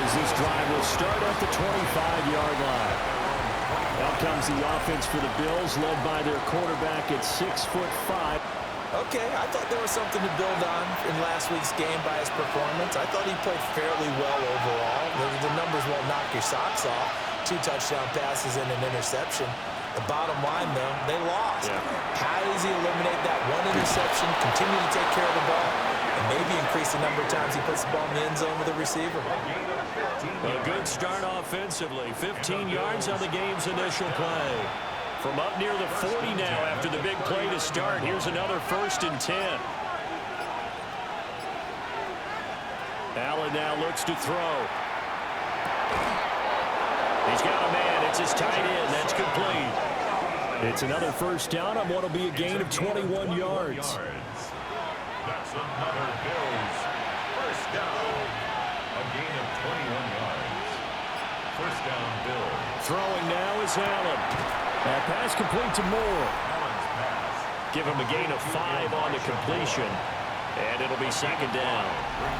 as this drive will start at the 25-yard line. Out comes the offense for the Bills, led by their quarterback at 6'5". Okay, I thought there was something to build on in last week's game by his performance. I thought he played fairly well overall. The numbers won't knock your socks off. 2 touchdown passes and an interception. The bottom line, though, they lost. Yeah. How does he eliminate that one interception, continue to take care of the ball, and maybe increase the number of times he puts the ball in the end zone with a receiver? A good start offensively. 15 yards on the game's initial play. From up near the 40 now after the big play to start. Here's another 1st and 10. Allen now looks to throw. He's got a man. It's his tight end. That's complete. It's another 1st down on what will be a gain of 21 yards. That's another Bills 1st down. A gain of 21 yards. 1st down, Bills. Throwing now is Allen. That pass complete to Moore. Allen's pass. Give him a gain of 5 on the completion. And it'll be 2nd down.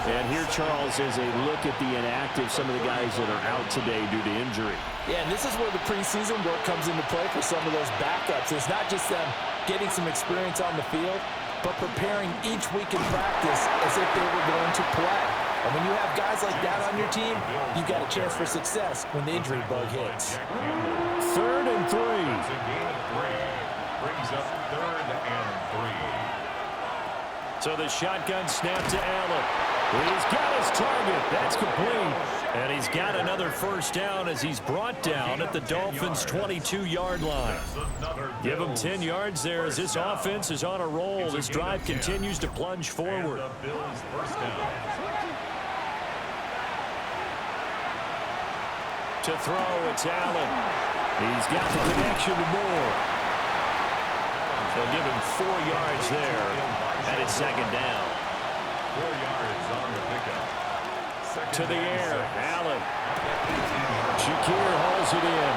And here, Charles, is a look at the inactive, some of the guys that are out today due to injury. Yeah, and this is where the preseason work comes into play for some of those backups. It's not just them getting some experience on the field, but preparing each week in practice as if they were going to play. And when you have guys like that on your team, you've got a chance for success when the injury bug hits. 3rd and 3. It's a gain of 3. Brings up 3rd and 3. So the shotgun snap to Allen. He's got his target. That's complete. And he's got another 1st down as he's brought down at the Dolphins' 22-yard line. Give him 10 yards there as this offense is on a roll. This drive continues to plunge forward. Bills 1st down. To throw, it's Allen. He's got the connection to Moore. They'll give him 4 yards there, and it's 2nd down. 4 yards on the pickup. To the air, Allen. Shakir hauls it in.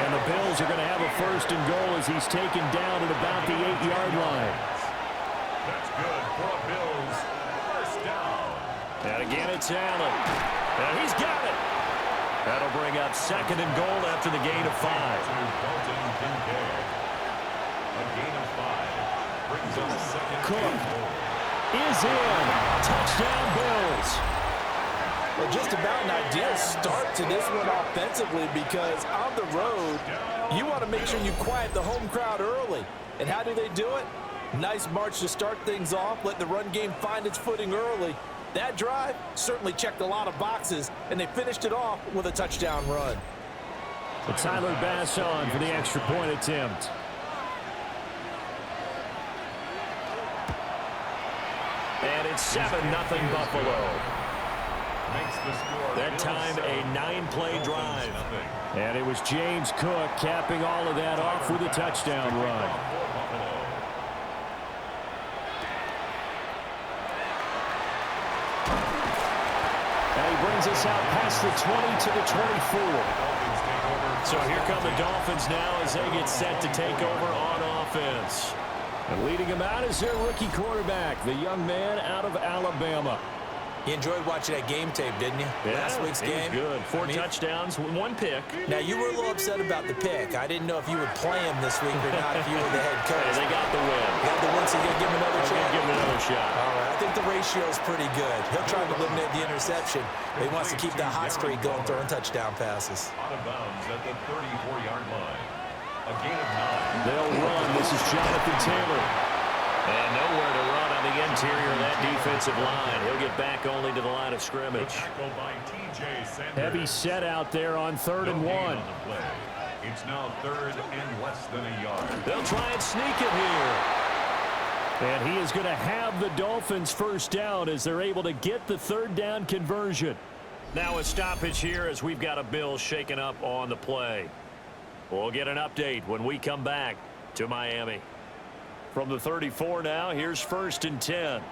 And the Bills are going to have a 1st and goal as he's taken down at about the 8-yard line. That's good for the Bills. 1st down. And again, it's Allen. And he's got it. That'll bring up 2nd and goal after the gain of 5. Dalton Kincaid. A gain of 5. Brings up 2nd Cook and goal. is in. Touchdown, Bills. Well, just about an ideal start to this one offensively because on the road, you want to make sure you quiet the home crowd early. And how do they do it? Nice march to start things off, let the run game find its footing early. That drive certainly checked a lot of boxes, and they finished it off with a touchdown run. But Tyler Bass on for the extra point attempt. And it's 7-0 Buffalo. Makes the score. That time a 9-play drive. And it was James Cook capping all of that off with a touchdown run. And he brings us out past the 20 to the 24. So here come the Dolphins now as they get set to take over on offense. And leading them out is their rookie quarterback, the young man out of Alabama. You enjoyed watching that game tape, didn't you? Yeah, Last week's game. Good. 4 touchdowns, 1 pick. Now, you were a little upset about the pick. I didn't know if you would play him this week or not if you were the head coach. Hey, they got the win. Got the win, so you're going to give him another shot? Give him another shot. All right, I think the ratio is pretty good. He'll try to eliminate the interception, but he wants to keep that hot streak going, throwing touchdown passes. Out of bounds at the 34-yard line. A gain of 9. They'll run. This is Jonathan Taylor. And nowhere to run on the interior of that defensive line. He'll get back only to the line of scrimmage. Heavy set out there on 3rd and 1. It's now 3rd and less than a yard. They'll try and sneak it here. And he is going to have the Dolphins 1st down as they're able to get the 3rd down conversion. Now a stoppage here as we've got a Bills shaken up on the play. We'll get an update when we come back to Miami. From the 34 now, here's 1st and 10.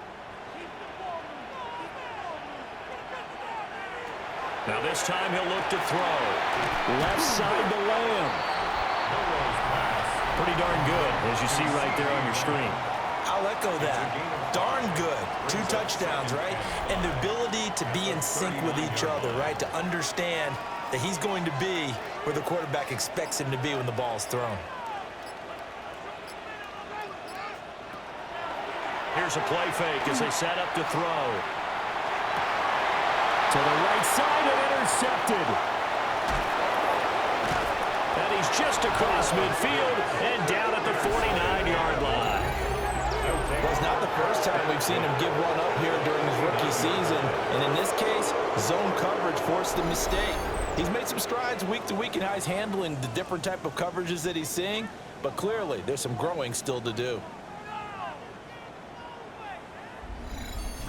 Now this time he'll look to throw. Left side to Lamb. Pretty darn good, as you see right there on your screen. I I'll echo that. Darn good. 2 touchdowns, right? And the ability to be in sync with each other, right? To understand that he's going to be where the quarterback expects him to be when the ball is thrown. Here's a play fake as they set up to throw. To the right side and intercepted. And he's just across midfield and down at the 49-yard line. Well, it's not the first time we've seen him give one up here during his rookie season. And in this case, zone coverage forced the mistake. He's made some strides week to week in how he's handling the different type of coverages that he's seeing. But clearly, there's some growing still to do.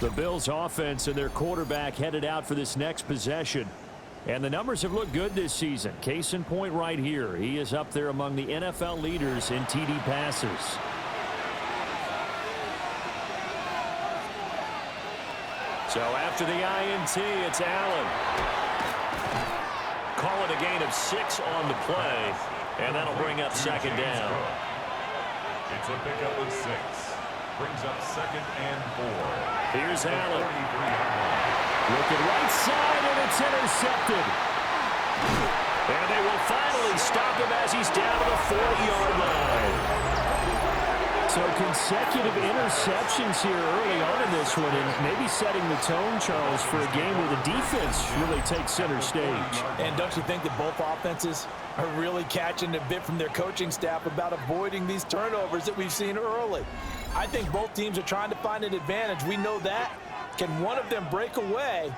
The Bills offense and their quarterback headed out for this next possession. And the numbers have looked good this season. Case in point right here. He is up there among the NFL leaders in TD passes. So after the INT, it's Allen. Call it a gain of 6 on the play. And that'll bring up second down. It's a pickup of 6. Brings up 2nd and 4. Here's Allen. Looking right side, and it's intercepted. And they will finally stop him as he's down to the 40-yard line. So consecutive interceptions here early on in this one, and maybe setting the tone, Charles, for a game where the defense really takes center stage. And don't you think that both offenses are really catching a bit from their coaching staff about avoiding these turnovers that we've seen early? I think both teams are trying to find an advantage. We know that. Can one of them break away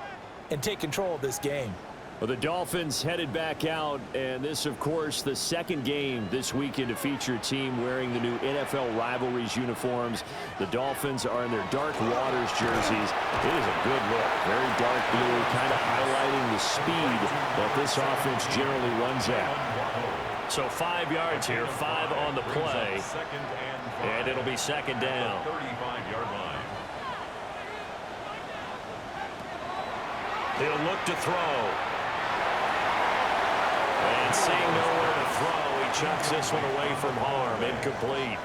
and take control of this game? Well, the Dolphins headed back out, and this, of course, the second game this weekend to feature a team wearing the new NFL Rivalries uniforms. The Dolphins are in their dark waters jerseys. It is a good look. Very dark blue, kind of highlighting the speed that this offense generally runs at. So 5 yards here, 5 on the play, and it'll be second down. 35-yard line. They'll look to throw. And seeing nowhere to throw, he chucks this one away from harm. Incomplete.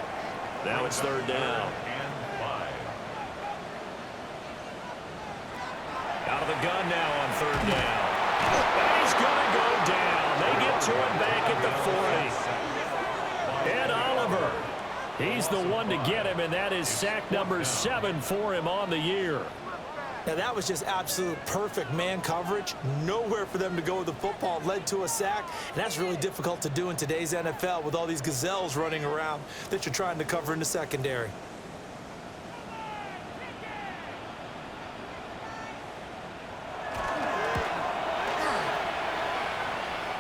Now it's third down. And 5. Out of the gun now on third down. And he's going to go down. They get to him back at the 40. And Oliver, he's the one to get him, and that is sack number 7 for him on the year. Now, that was just absolute perfect man coverage. Nowhere for them to go with the football. Led to a sack, and that's really difficult to do in today's NFL with all these gazelles running around that you're trying to cover in the secondary.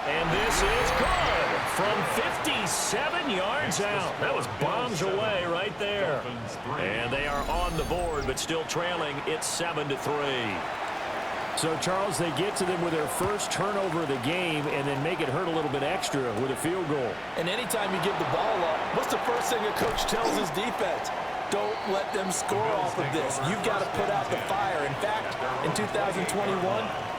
And this is good from 57 yards out. That was bombs away right there. And they are on the board, but still trailing. It's 7-3. So, Charles, they get to them with their first turnover of the game and then make it hurt a little bit extra with a field goal. And anytime you give the ball up, what's the first thing a coach tells his defense? Don't let them score off of this. You've got to put out the fire. In fact, in 2021,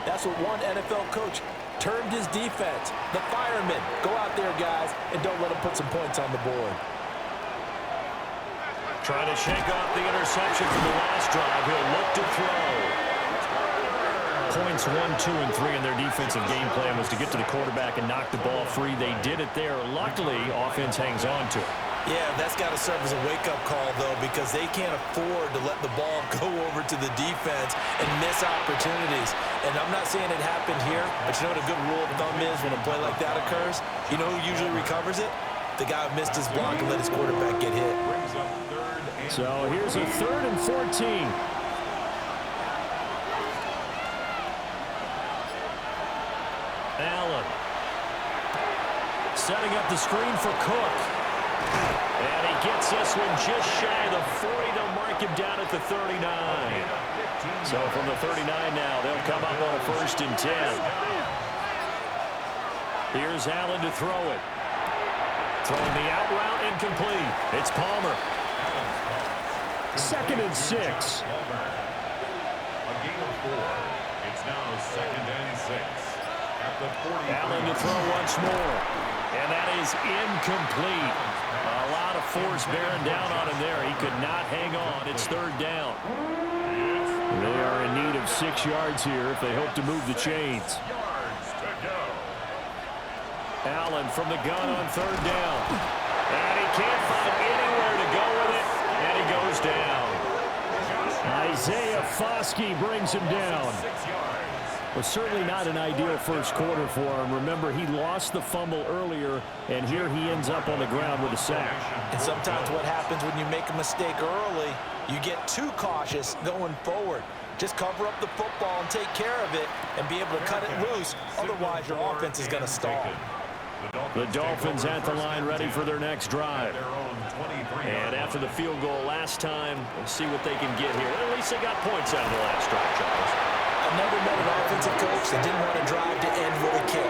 that's what one NFL coach termed his defense. The firemen. Go out there, guys, and don't let them put some points on the board. Trying to shake off the interception from the last drive. He'll look to throw. Points 1, 2, and 3 in their defensive game plan was to get to the quarterback and knock the ball free. They did it there. Luckily, offense hangs on to it. Yeah, that's got to serve as a wake-up call, though, because they can't afford to let the ball go over to the defense and miss opportunities. And I'm not saying it happened here, but you know what a good rule of thumb is when a play like that occurs? You know who usually recovers it? The guy who missed his block and let his quarterback get hit. So here's a 3rd and 14. Allen setting up the screen for Cook. And he gets this one just shy of the 40. They'll mark him down at the 39. So from the 39 now, they'll come up on a 1st and 10. Here's Allen to throw it. Throwing the out route, incomplete. It's Palmer. 2nd and 6. A gain of 4. It's now 2nd and 6. At the 40. Allen to throw once more. And that is incomplete. A lot of force bearing down on him there. He could not hang on. It's third down. They are in need of 6 yards here if they hope to move the chains. Allen from the gun on third down. And he can't find anywhere to go with it. And he goes down. Isaiah Foskey brings him down. Well, certainly not an ideal first quarter for him. Remember, he lost the fumble earlier, and here he ends up on the ground with a sack. And sometimes what happens when you make a mistake early, you get too cautious going forward. Just cover up the football and take care of it and be able to cut it loose. Otherwise, your offense is going to stall. The Dolphins at the line ready for their next drive. And after the field goal last time, we'll see what they can get here. Well, at least they got points out of the last drive, Charles. I've never met an offensive coach that didn't want to drive to end with a kick.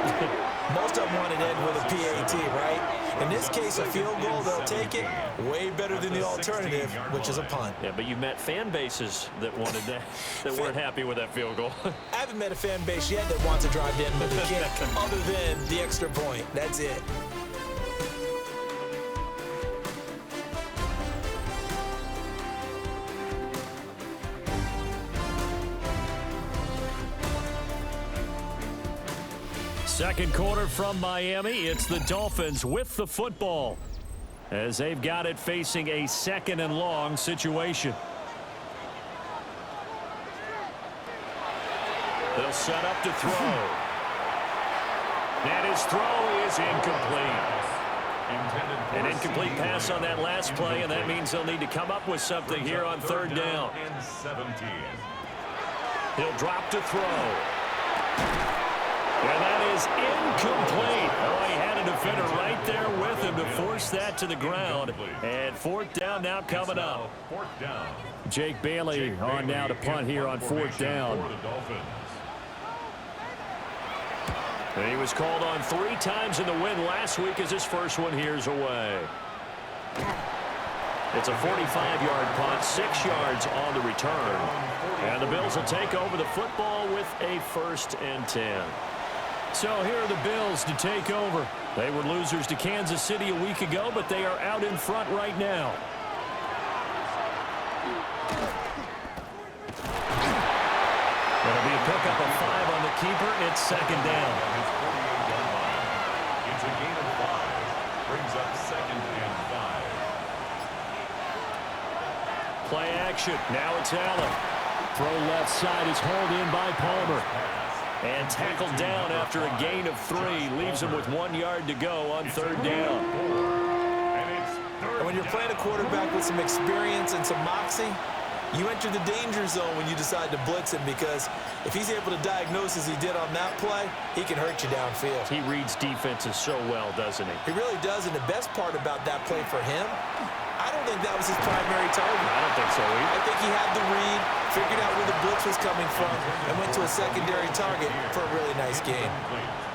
Most of them wanted to end with a PAT, right? In this case, a field goal, they'll take it. Way better than the alternative, which is a punt. Yeah, but you met fan bases that wanted that, that weren't happy with that field goal. I haven't met a fan base yet that wants to drive to end with a kick other than the extra point. That's it. Second quarter from Miami. It's the Dolphins with the football as they've got it facing a 2nd and long situation. They'll set up to throw. And his throw is incomplete. An incomplete pass on that last play, and that means they'll need to come up with something here on third down. He'll drop to throw. And that is incomplete. Oh, he had a defender right there with him to force that to the ground. And fourth down now coming up. Jake Bailey on now to punt here on fourth down. And he was called on 3 times in the win last week as his first one here's away. It's a 45-yard punt, 6 yards on the return. And the Bills will take over the football with a 1st and 10. So here are the Bills to take over. They were losers to Kansas City a week ago, but they are out in front right now. It'll be a pickup of 5 on the keeper. It's 2nd down. It's a gain of 5. Brings up 2nd and 5. Play action. Now it's Allen. Throw left side is hauled in by Palmer. And tackled down after a gain of 3. Leaves him with 1 yard to go on third down. And when you're playing a quarterback with some experience and some moxie, you enter the danger zone when you decide to blitz him, because if he's able to diagnose as he did on that play, he can hurt you downfield. He reads defenses so well, doesn't he? He really does, and the best part about that play for him, I don't think that was his primary target. I don't think so either. I think he had the read, figured out where the blitz was coming from, and went to a secondary target for a really nice game.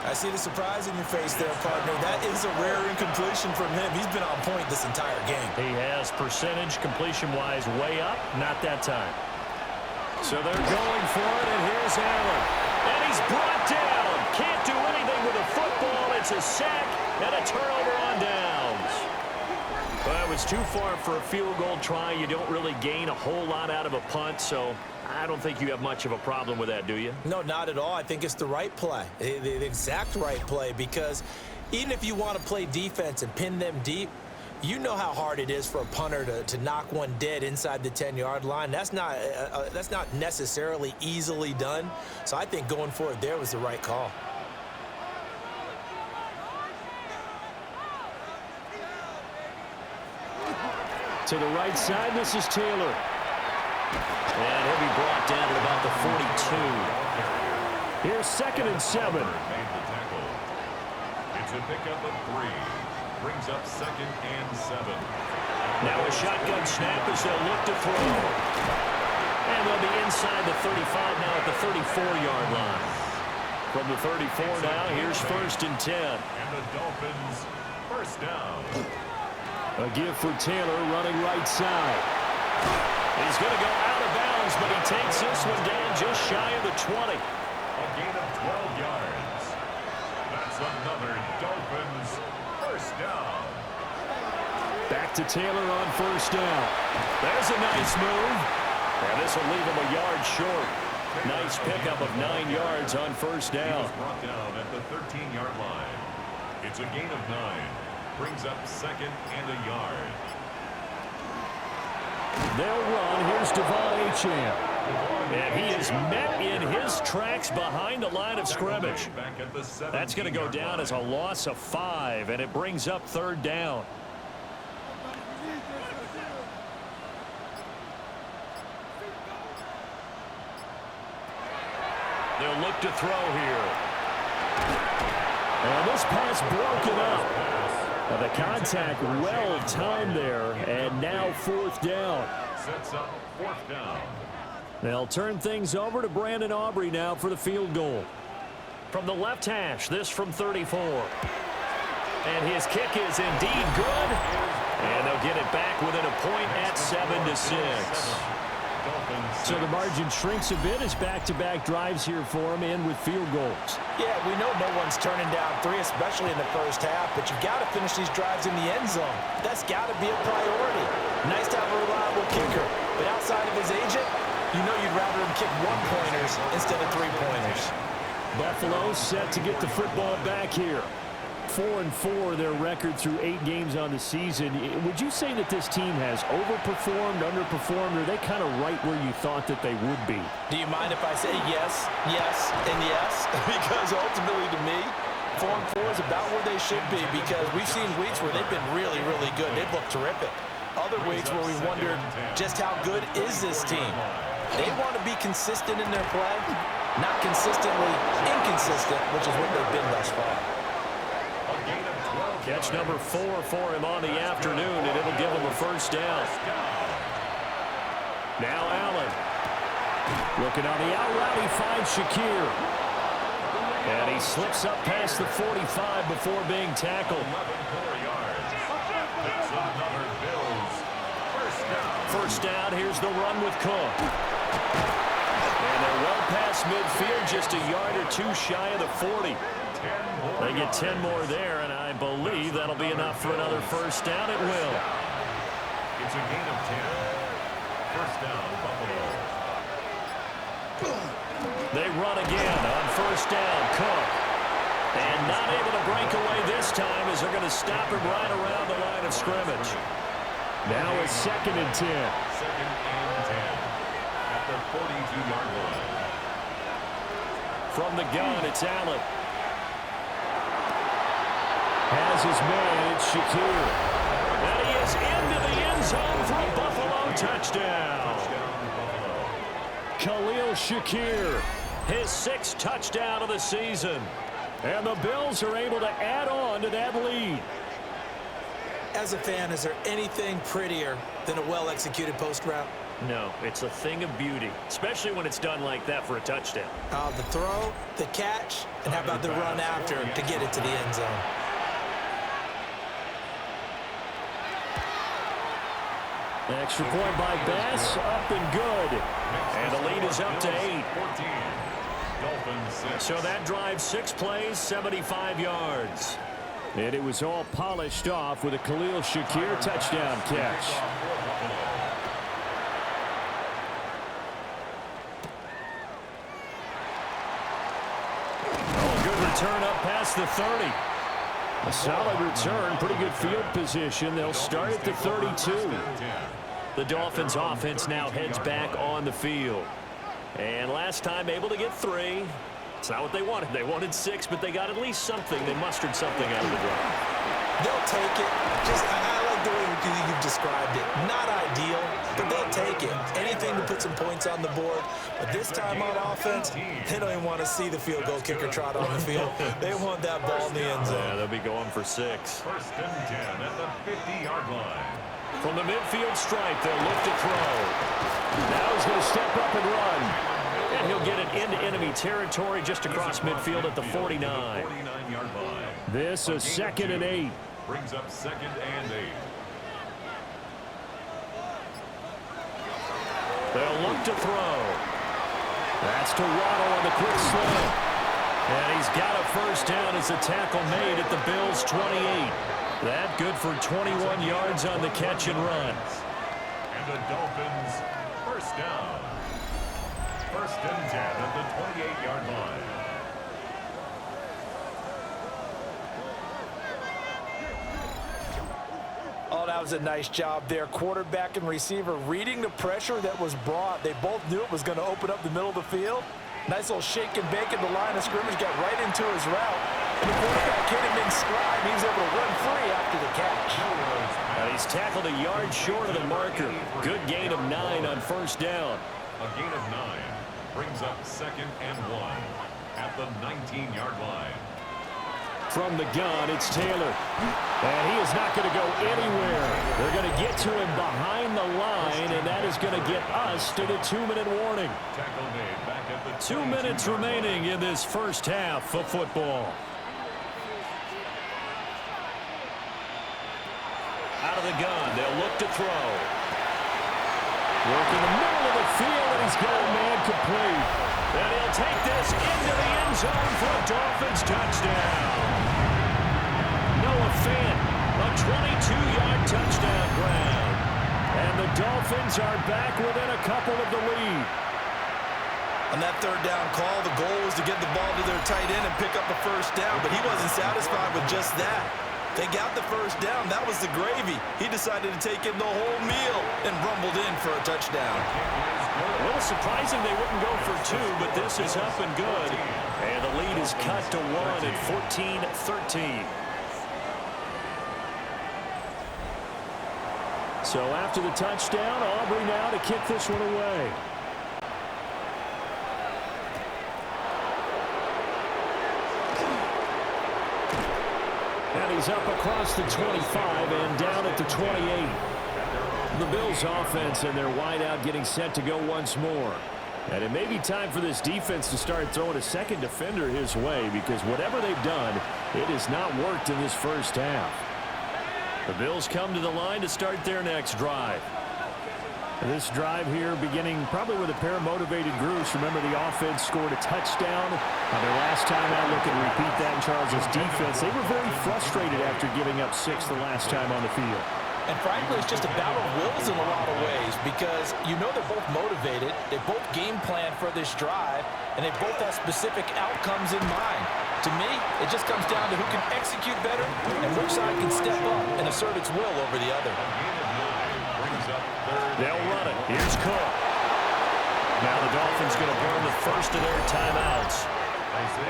I see the surprise in your face there, partner. That is a rare incompletion from him. He's been on point this entire game. He has percentage completion-wise way up, not that time. So they're going for it, and here's Allen. And he's brought down. Can't do anything with the football. It's a sack and a turnover on downs. Well, it was too far for a field goal try. You don't really gain a whole lot out of a punt, so I don't think you have much of a problem with that, do you? No, not at all. I think it's the right play, the exact right play, because even if you want to play defense and pin them deep, you know how hard it is for a punter to knock one dead inside the 10-yard line. That's not necessarily easily done. So I think going for it there was the right call. To the right side, this is Taylor. And he'll be brought down at about the 42. Here's 2nd and 7. It's a pickup of 3. Brings up 2nd and 7. Now a shotgun snap as they'll look to throw. And they'll be inside the 35 now at the 34-yard line. From the 34 now, here's 1st and 10. And the Dolphins first down. A give for Taylor running right side. He's going to go out of bounds, but he takes this one down just shy of the 20. A gain of 12 yards. That's another Dolphins first down. Back to Taylor on first down. There's a nice move. And this will leave him a yard short. Nice pickup of 9 yards on first down. He was brought down at the 13-yard line. It's a gain of 9. Brings up second and a yard. They'll run. Here's Devon Achane. And he is met in his tracks behind the line of scrimmage. That's going to go down as a loss of 5, and it brings up third down. They'll look to throw here. And this pass broken up. The contact well timed there, and now fourth down. Sets up fourth down. They'll turn things over to Brandon Aubrey now for the field goal. From the left hash, this from 34. And his kick is indeed good. And they'll get it back within a point at 7-6. So the margin shrinks a bit as back-to-back drives here for him, and with field goals. Yeah, we know no one's turning down 3, especially in the first half, but you've got to finish these drives in the end zone. That's got to be a priority. Nice to have a reliable kicker, but outside of his agent, you know you'd rather him kick 1-pointers instead of 3-pointers. Buffalo set to get the football back here. 4-4 their record through 8 games on the season. Would you say that this team has overperformed, underperformed, or are they kind of right where you thought that they would be? Do you mind if I say yes, yes, and yes? Because ultimately to me, 4-4 is about where they should be, because we've seen weeks where they've been really, really good. They've looked terrific. Other weeks where we wondered just how good is this team. They want to be consistent in their play, not consistently inconsistent, which is what they've been thus far. Catch number 4 for him on the afternoon, and it'll give him a first down. Now Allen. Looking on the out route, he finds Shakir. And he slips up past the 45 before being tackled. First down, here's the run with Cook. And they're well past midfield, just a yard or 2 shy of the 40. They get 10 more there, and I believe that'll be enough for another first down. It will. It's a gain of 10. First down, Buffalo. They run again on first down. Cook. And not able to break away this time as they're going to stop him right around the line of scrimmage. Now it's 2nd and 10. Second and 10 at the 42-yard line. From the gun, it's Allen. Has his man, it's Shakir. And he is into the end zone for a Buffalo touchdown. Khalil Shakir, his 6th touchdown of the season. And the Bills are able to add on to that lead. As a fan, is there anything prettier than a well-executed post route? No, it's a thing of beauty, especially when it's done like that for a touchdown. The throw, the catch, and how about the run after to get it to the end zone? Extra point by Bass, up and good. And the lead is up to 8. So that drive 6 plays, 75 yards. And it was all polished off with a Khalil Shakir touchdown catch. Oh, good return up past the 30. A solid return, pretty good field position. They'll start at the 32. The Dolphins offense now heads back on the field. And last time able to get 3. It's not what they wanted. They wanted 6, but they got at least something. They mustered something out of the drive. They'll take it. I like the way you've described it. Not ideal, but they'll take it. Anything to put some points on the board. But this time on offense, they don't even want to see the field goal kicker trot on the field. They want that ball in the end zone. Yeah, they'll be going for 6. First and 10 at the 50-yard line. From the midfield stripe, they'll look to throw. Now he's going to step up and run. And he'll get it into enemy territory just across midfield at the 49. 49-yard line. This is 2nd and 8. Brings up 2nd and 8. They'll look to throw. That's to Waddle on the quick slant. And he's got a first down as the tackle made at the Bills' 28. That good for 21 yards on the catch and run. And the Dolphins first down. First and 10 at the 28-yard line. Oh, that was a nice job there. Quarterback and receiver reading the pressure that was brought. They both knew it was going to open up the middle of the field. Nice little shake and bake at the line of scrimmage. Got right into his route. And the quarterback hit him in stride. He was able to run free after the catch. He's tackled a yard short of the marker. Good gain of 9 on first down. A gain of 9 brings up second and 1 at the 19-yard line. From the gun, it's Taylor. And he is not going to go anywhere. They're going to get to him behind the line, and that is going to get us to the 2-minute warning. Tackle made back at the 2 minutes remaining in this first half of football. Out of the gun, they'll look to throw. Work in the middle of the field, and he's got a man complete. And he'll take this into the end zone for a Dolphins touchdown. Noah Fant, a 22-yard touchdown grab. And the Dolphins are back within a couple of the lead. On that third down call, the goal was to get the ball to their tight end and pick up a first down, but he wasn't satisfied with just that. They got the first down. That was the gravy. He decided to take in the whole meal and rumbled in for a touchdown. A little surprising they wouldn't go for 2, but this is up and good. And the lead is cut to 1 at 14-13. So after the touchdown, Aubrey now to kick this one away. And he's up across the 25 and down at the 28. The Bills offense and their wideout getting set to go once more. And it may be time for this defense to start throwing a second defender his way, because whatever they've done, it has not worked in this first half. The Bills come to the line to start their next drive. This drive here beginning probably with a pair of motivated groups. Remember, the offense scored a touchdown on their last time out. Looking to repeat that in Charles's defense. They were very frustrated after giving up 6 the last time on the field. And frankly, it's just a battle of wills in a lot of ways, because you know they're both motivated, they both game plan for this drive, and they both have specific outcomes in mind. To me, it just comes down to who can execute better and which side can step up and assert its will over the other. They'll run it. Here's Cook. Now the Dolphins going to burn the first of their timeouts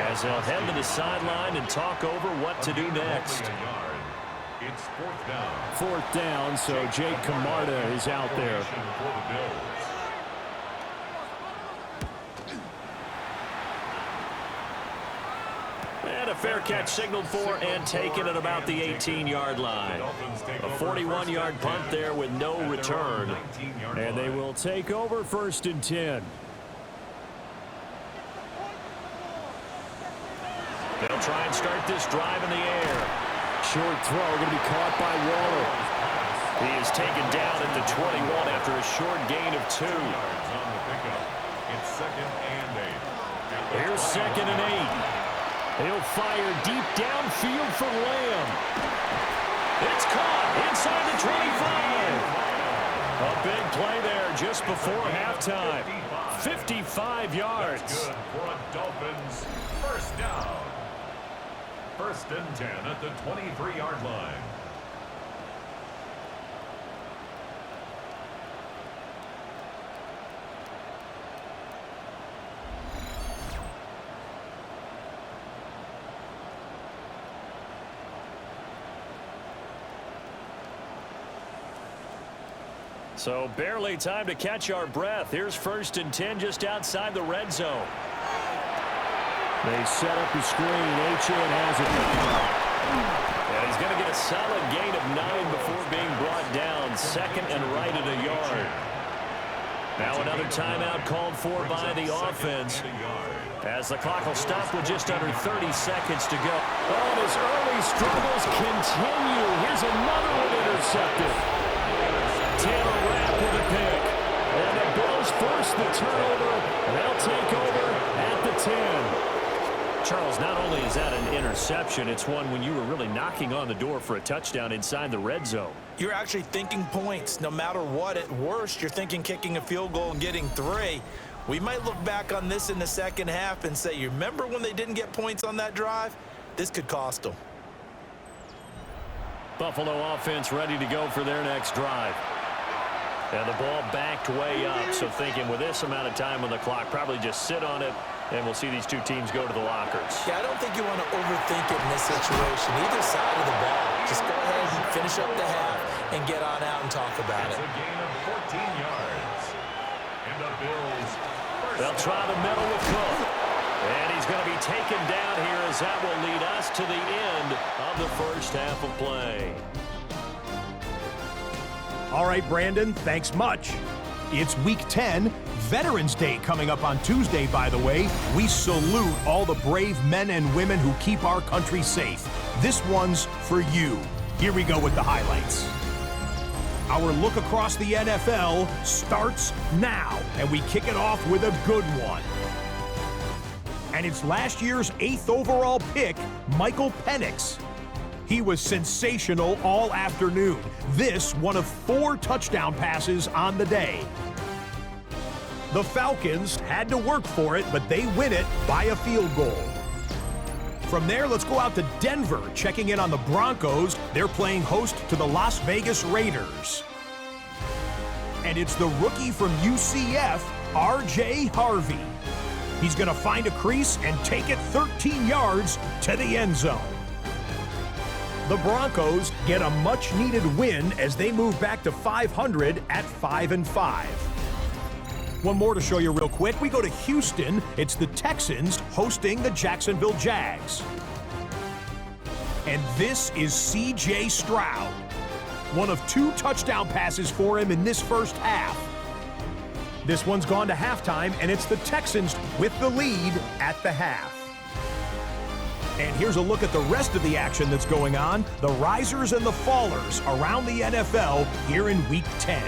as they'll head to the sideline and talk over what to do next. It's fourth down. Fourth down, so Jake Camarda is out there. And a fair catch signaled for and taken at about the 18-yard line. A 41-yard punt there with no return. And they will take over first and 10. They'll try and start this drive in the air. Short throw going to be caught by Waller. He is taken down at the 21 after a short gain of 2. It's second and 8. Here's second and 8. He'll fire deep downfield for Lamb. It's caught inside the 25. A big play there just before halftime. 55 yards. Good for a Dolphins first down. First and 10 at the 23-yard line. So barely time to catch our breath. Here's first and 10 just outside the red zone. They set up the screen. H.N. has it. And he's going to get a solid gain of 9 before being brought down. Second and right at a yard. Now another timeout called for by the offense, as the clock will stop with just under 30 seconds to go. Oh, and his early struggles continue. Here's another one intercepted. Taylor Rapp with a pick. And the Bills force the turnover. They'll take over at the 10. Charles, not only is that an interception, it's one when you were really knocking on the door for a touchdown inside the red zone. You're actually thinking points. No matter what, at worst, you're thinking kicking a field goal and getting 3. We might look back on this in the second half and say, you remember when they didn't get points on that drive? This could cost them. Buffalo offense ready to go for their next drive. And the ball backed way up, so thinking with this amount of time on the clock, probably just sit on it, and we'll see these two teams go to the lockers. Yeah, I don't think you want to overthink it in this situation. Either side of the ball. Just go ahead and finish up the half and get on out and talk about it. It's a gain of 14 yards. And the Bills. They'll try the middle with Cook. And he's going to be taken down here as that will lead us to the end of the first half of play. All right, Brandon, thanks much. It's Week 10, Veterans Day coming up on Tuesday, by the way. We salute all the brave men and women who keep our country safe. This one's for you. Here we go with the highlights. Our look across the NFL starts now, and we kick it off with a good one. And it's last year's 8th overall pick, Michael Penix. He was sensational all afternoon. This, one of 4 touchdown passes on the day. The Falcons had to work for it, but they win it by a field goal. From there, let's go out to Denver, checking in on the Broncos. They're playing host to the Las Vegas Raiders. And it's the rookie from UCF, R.J. Harvey. He's going to find a crease and take it 13 yards to the end zone. The Broncos get a much-needed win as they move back to 500 at 5-5. One more to show you real quick. We go to Houston. It's the Texans hosting the Jacksonville Jags. And this is C.J. Stroud. One of 2 touchdown passes for him in this first half. This one's gone to halftime, and it's the Texans with the lead at the half. And here's a look at the rest of the action that's going on. The risers and the fallers around the NFL here in Week 10.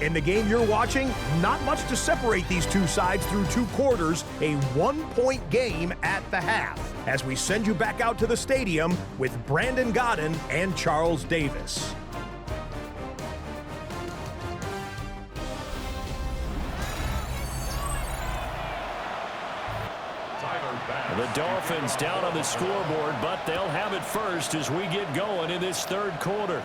In the game you're watching, not much to separate these two sides through 2 quarters. A 1-point game at the half. As we send you back out to the stadium with Brandon Godden and Charles Davis. The Dolphins down on the scoreboard, but they'll have it first as we get going in this third quarter.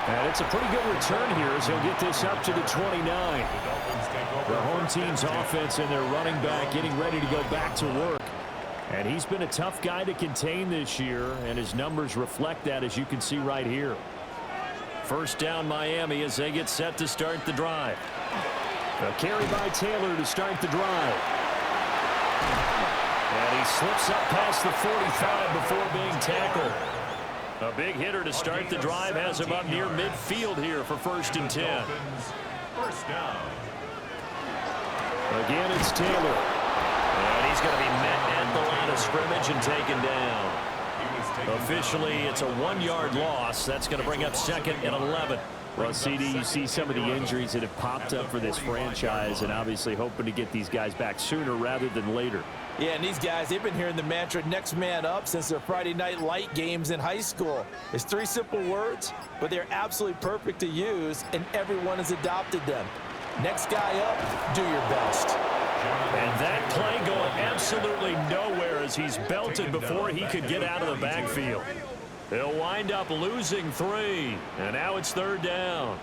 And it's a pretty good return here as he'll get this up to the 29. The home team's offense and their running back getting ready to go back to work. And he's been a tough guy to contain this year, and his numbers reflect that, as you can see right here. First down, Miami, as they get set to start the drive. A carry by Taylor to start the drive. And he slips up past the 45 before being tackled. A big hitter to start the drive has him up near midfield here for 1st and 10. First down. Again, it's Taylor. And he's going to be met at the line of scrimmage and taken down. Officially, it's a 1-yard loss. That's going to bring up 2nd and 11. Well, CD, you see some of the injuries that have popped up for this franchise, and obviously hoping to get these guys back sooner rather than later. Yeah, and these guys, they've been hearing the mantra, next man up, since their Friday night light games in high school. It's 3 simple words, but they're absolutely perfect to use, and everyone has adopted them. Next guy up, do your best. And that play going absolutely nowhere as he's belted before he could get out of the backfield. They'll wind up losing 3, and now it's 3rd down.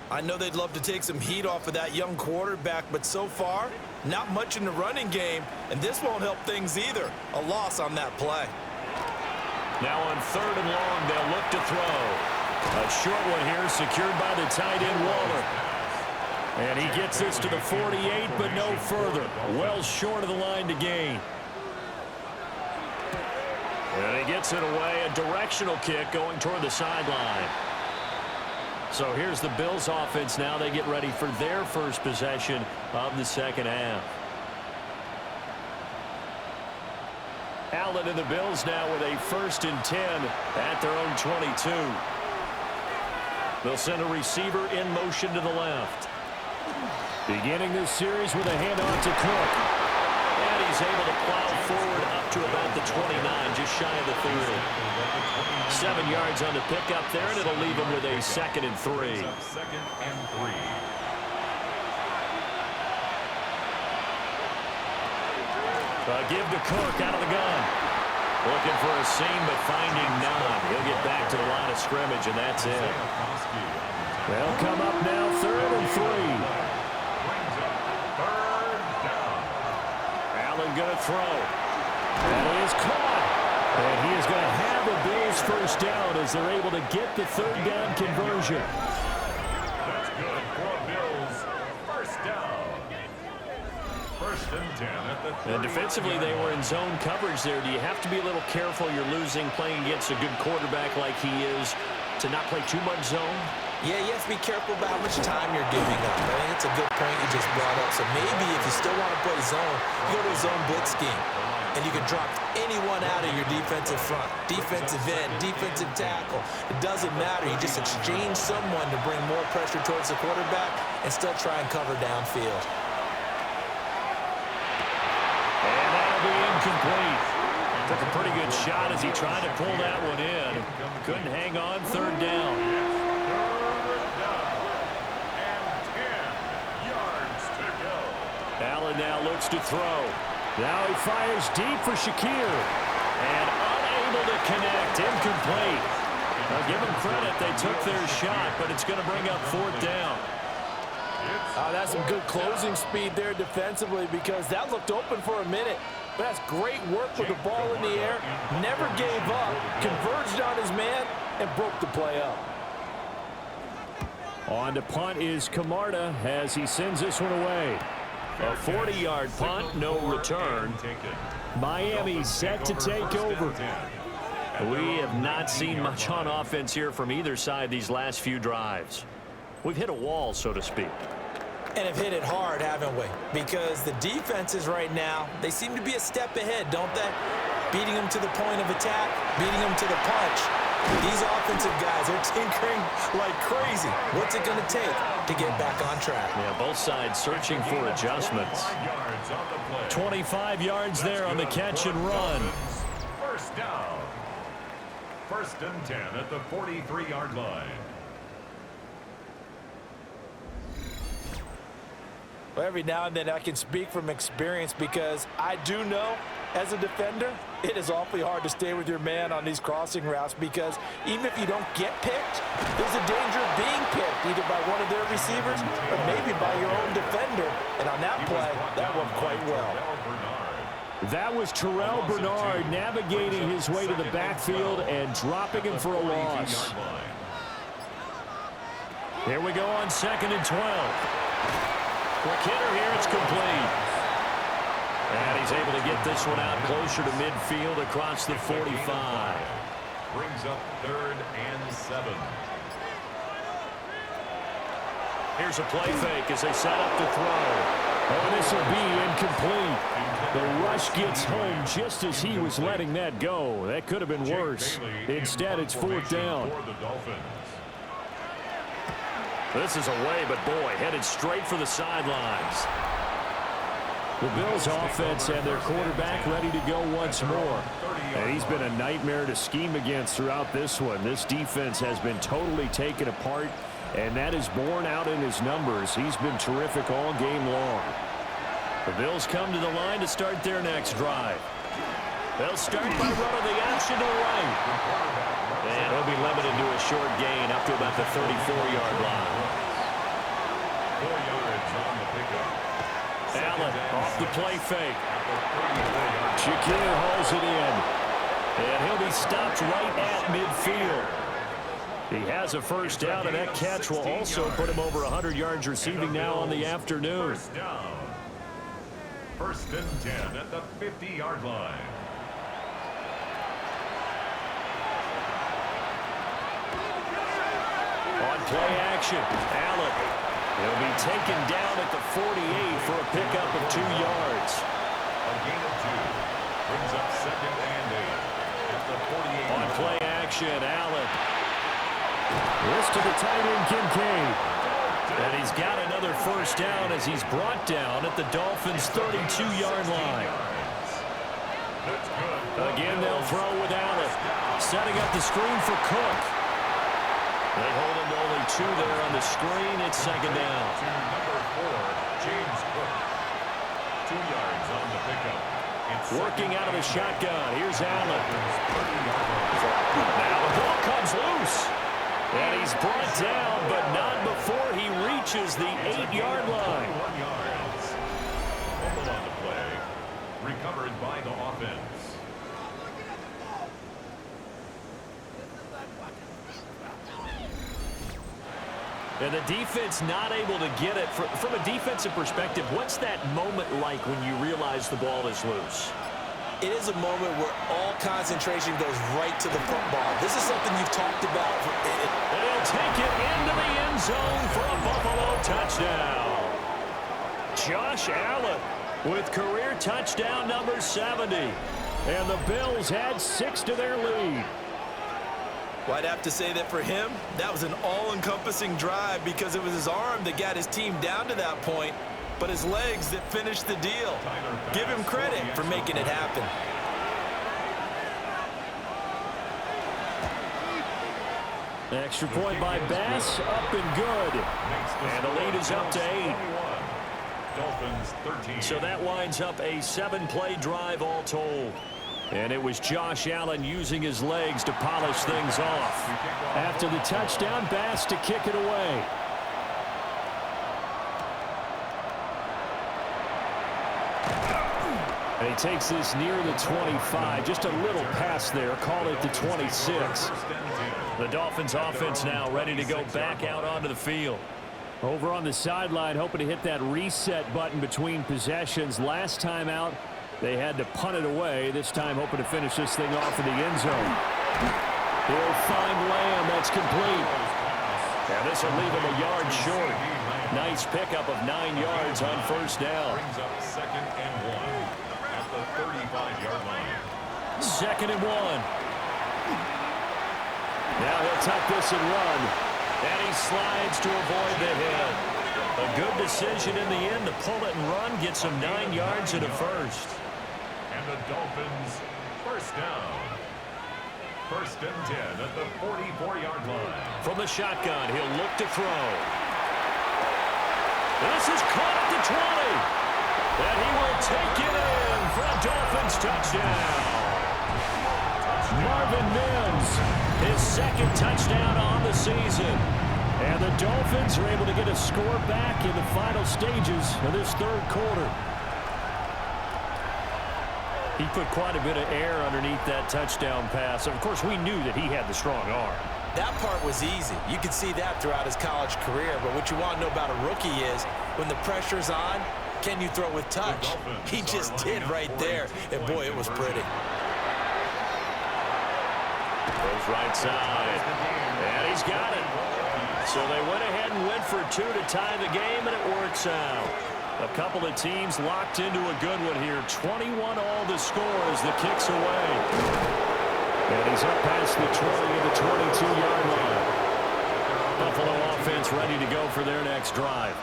I know they'd love to take some heat off of that young quarterback, but so far, not much in the running game, and this won't help things either. A loss on that play. Now on 3rd and long, they'll look to throw. A short one here secured by the tight end Waller. And he gets this to the 48, but no further. Well short of the line to gain. And he gets it away, a directional kick going toward the sideline. So here's the Bills offense now. They get ready for their first possession of the second half. Allen and the Bills now with a 1st and 10 at their own 22. They'll send a receiver in motion to the left. Beginning this series with a handoff to Cook. And he's able to plow forward up to about the 29, just shy of the 30. 7 yards on the pickup there, and it'll leave him with a 2nd and 3. Second and 3. Give to Cook out of the gun. Looking for a seam, but finding none. He'll get back to the line of scrimmage, and that's it. They'll come up now, 3rd and 3. Allen going to throw. That is caught. And he is going to have the Bills first down as they're able to get the 3rd down conversion. That's good for Bills. First down. 1st and 10 at the 30. And defensively, they were in zone coverage there. Do you have to be a little careful? You're losing, playing against a good quarterback like he is, to not play too much zone? Yeah, you have to be careful about how much time you're giving up. I think it's a good point you just brought up. So maybe if you still want to play zone, you go to a zone blitz scheme. And you can drop anyone out of your defensive front, defensive end, defensive tackle. It doesn't matter. You just exchange someone to bring more pressure towards the quarterback and still try and cover downfield. And that'll be incomplete. Took a pretty good shot as he tried to pull that one in. Couldn't hang on, 3rd down. Allen now looks to throw. Now he fires deep for Shakir. And unable to connect. Incomplete. Now give them credit. They took their shot, but it's going to bring up 4th down. Oh, that's some good closing speed there defensively because that looked open for a minute. But that's great work with the ball in the air. Never gave up. Converged on his man and broke the play up. On to punt is Camarda as he sends this one away. A 40-yard punt, no return. Miami set to take over. We have not seen much on offense here from either side these last few drives. We've hit a wall, so to speak. And have hit it hard, haven't we? Because the defenses right now, they seem to be a step ahead, don't they? Beating them to the point of attack, beating them to the punch. These offensive guys are tinkering like crazy. What's it going to take to get back on track? Yeah, both sides searching for adjustments. 25 yards there on the catch and run. First down. 1st and 10 at the 43-yard line. Well, every now and then I can speak from experience because I do know as a defender, it is awfully hard to stay with your man on these crossing routes because even if you don't get picked, there's a danger of being picked either by one of their receivers or maybe by your own defender. And on that play, that worked quite well. That was Terrell Bernard navigating his way to the backfield and dropping him for a loss. Here we go on 2nd and 12. Quick hitter here, it's complete. And he's able to get this one out closer to midfield across the 45. Brings up 3rd and 7. Here's a play fake as they set up to throw. Oh, this will be incomplete. The rush gets home just as he was letting that go. That could have been worse. Instead, it's 4th down. This is away, but boy, headed straight for the sidelines. The Bills offense and their quarterback ready to go once more. And he's been a nightmare to scheme against throughout this one. This defense has been totally taken apart, and that is borne out in his numbers. He's been terrific all game long. The Bills come to the line to start their next drive. They'll start by running the action to the right. And he'll be limited to a short gain up to about the 34-yard line. 4 yards on the pickup. Allen off the play fake. Shakir hauls it in. And he'll be stopped right at midfield. He has a first down, and that catch will also put him over 100 yards receiving now on the afternoon. First down. 1st and 10 at the 50-yard line. On play action, Allen. He'll be taken down at the 48 for a pickup of 2 yards. A gain of 2. Brings up 2nd and 8 at the 48. On play action, Allen. This to the tight end, Kincaid. And he's got another first down as he's brought down at the Dolphins' 32-yard line. Again, they'll throw with Allen. Setting up the screen for Cook. They hold him to only 2 there on the screen. It's second down. To number 4, James Cook. 2 yards on the pickup. Working out of the shotgun. Here's Allen. Now the ball comes loose. And he's brought down, but not before he reaches the 8-yard line. 21 yards. Fumble on the play. Recovered by the offense. And the defense not able to get it. From a defensive perspective, what's that moment like when you realize the ball is loose? It is a moment where all concentration goes right to the football. This is something you've talked about. And he'll take it into the end zone for a Buffalo touchdown. Josh Allen with career touchdown number 70. And the Bills add 6 to their lead. Well, I'd have to say that for him, that was an all-encompassing drive because it was his arm that got his team down to that point, but his legs that finished the deal. Give him credit for making it happen. Extra point by Bass, up and good. And the lead is up to 8. Dolphins 13. So that winds up a 7-play drive all told. And it was Josh Allen using his legs to polish things off. After the touchdown, Bass to kick it away. And he takes this near the 25. Just a little pass there. Call it the 26. The Dolphins offense now ready to go back out onto the field. Over on the sideline, hoping to hit that reset button between possessions. Last time out, they had to punt it away. This time hoping to finish this thing off in the end zone. He'll find Lamb. That's complete. And this will leave him a yard short. Nice pickup of 9 yards on first down. Brings up 2nd and 1 at the 35-yard line. 2nd and 1. Now he'll tuck this and run. And he slides to avoid the hit. A good decision in the end to pull it and run. Gets him 9 yards and a first. And the Dolphins first down. 1st and 10 at the 44-yard line. From the shotgun, he'll look to throw. This is caught at the 20. And he will take it in for a Dolphins touchdown. Marvin Mims, his 2nd touchdown on the season. And the Dolphins are able to get a score back in the final stages of this 3rd quarter. He put quite a bit of air underneath that touchdown pass. Of course, we knew that he had the strong arm. That part was easy. You could see that throughout his college career. But what you want to know about a rookie is when the pressure's on, can you throw with touch? He just did right there. And, boy, it was pretty. Goes right side. And he's got it. So they went ahead and went for 2 to tie the game, and it works out. A couple of teams locked into a good one here. 21 all the score as the kick's away. And he's up past the 20 of the 22-yard line. Buffalo offense ready to go for their next drive.